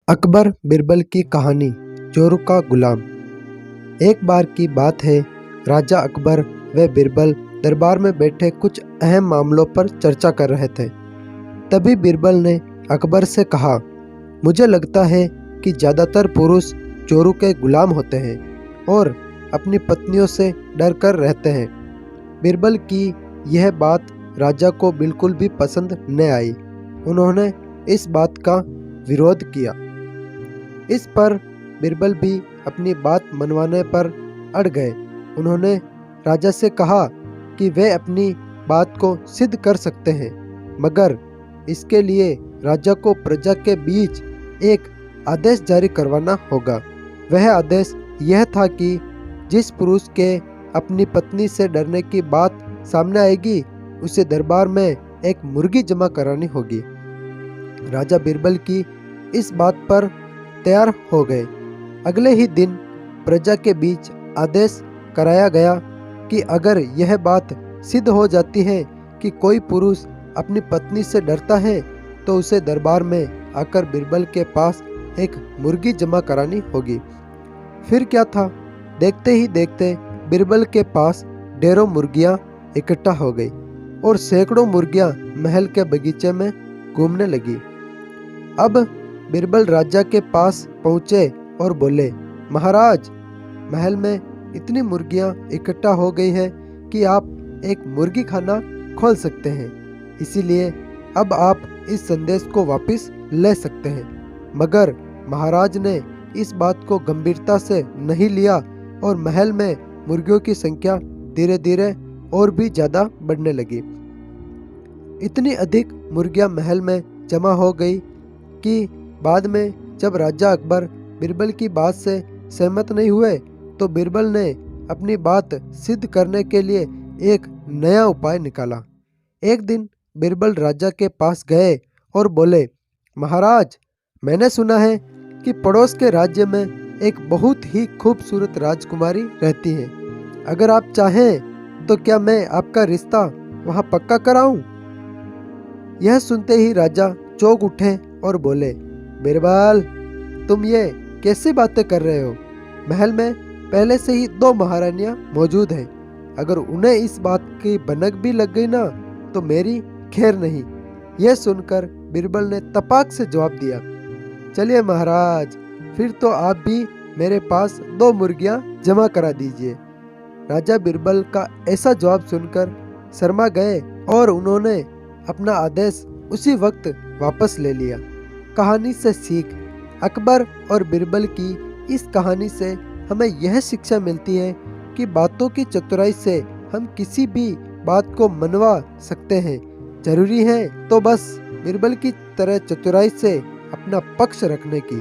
अकबर बिरबल की कहानी चोरों का गुलाम। एक बार की बात है, राजा अकबर व बिरबल दरबार में बैठे कुछ अहम मामलों पर चर्चा कर रहे थे। तभी बिरबल ने अकबर से कहा, मुझे लगता है कि ज़्यादातर पुरुष चोरों के गुलाम होते हैं और अपनी पत्नियों से डर कर रहते हैं। बिरबल की यह बात राजा को बिल्कुल भी पसंद न आई। उन्होंने इस बात का विरोध किया। इस पर बिरबल भी अपनी बात मनवाने पर अड़ गए। उन्होंने राजा से कहा कि वे अपनी बात को सिद्ध कर सकते हैं, मगर इसके लिए राजा को प्रजा के बीच एक आदेश जारी करवाना होगा। वह आदेश यह था कि जिस पुरुष के अपनी पत्नी से डरने की बात सामने आएगी, उसे दरबार में एक मुर्गी जमा करानी होगी। राजा बिरबल की इस बात पर तैयार हो गए। अगले ही दिन प्रजा के बीच आदेश कराया गया कि अगर यह बात सिद्ध हो जाती है कि कोई पुरुष अपनी पत्नी से डरता है, तो उसे दरबार में आकर बिरबल के पास एक मुर्गी जमा करानी होगी। फिर क्या था, देखते ही देखते बिरबल के पास ढेरों मुर्गियां इकट्ठा हो गई और सैकड़ों मुर्गियां महल के बगीचे में घूमने लगी। अब बिरबल राजा के पास पहुंचे और बोले, महाराज, महल में इतनी मुर्गियां इकट्ठा हो गई है कि आप एक मुर्गी खाना खोल सकते हैं। इसीलिए अब आप इस संदेश को वापस ले सकते हैं। मगर महाराज ने इस बात को गंभीरता से नहीं लिया और महल में मुर्गियों की संख्या धीरे धीरे और भी ज़्यादा बढ़ने लगी। इतनी अधिक मुर्गियां महल में जमा हो गई कि बाद में जब राजा अकबर बिरबल की बात से सहमत नहीं हुए, तो बिरबल ने अपनी बात सिद्ध करने के लिए एक नया उपाय निकाला। एक दिन बिरबल राजा के पास गए और बोले, महाराज, मैंने सुना है कि पड़ोस के राज्य में एक बहुत ही खूबसूरत राजकुमारी रहती है। अगर आप चाहें तो क्या मैं आपका रिश्ता वहां पक्का कराऊं? यह सुनते ही राजा चौंक उठे और बोले, बिरबल, तुम ये कैसी बातें कर रहे हो? महल में पहले से ही 2 महारानियां मौजूद हैं। अगर उन्हें इस बात की भनक भी लग गई ना, तो मेरी खैर नहीं। यह सुनकर बिरबल ने तपाक से जवाब दिया, चलिए महाराज, फिर तो आप भी मेरे पास 2 मुर्गियां जमा करा दीजिए। राजा बिरबल का ऐसा जवाब सुनकर शर्मा गए और उन्होंने अपना आदेश उसी वक्त वापस ले लिया। कहानी से सीख। अकबर और बिरबल की इस कहानी से हमें यह शिक्षा मिलती है कि बातों की चतुराई से हम किसी भी बात को मनवा सकते हैं। जरूरी है तो बस बिरबल की तरह चतुराई से अपना पक्ष रखने की।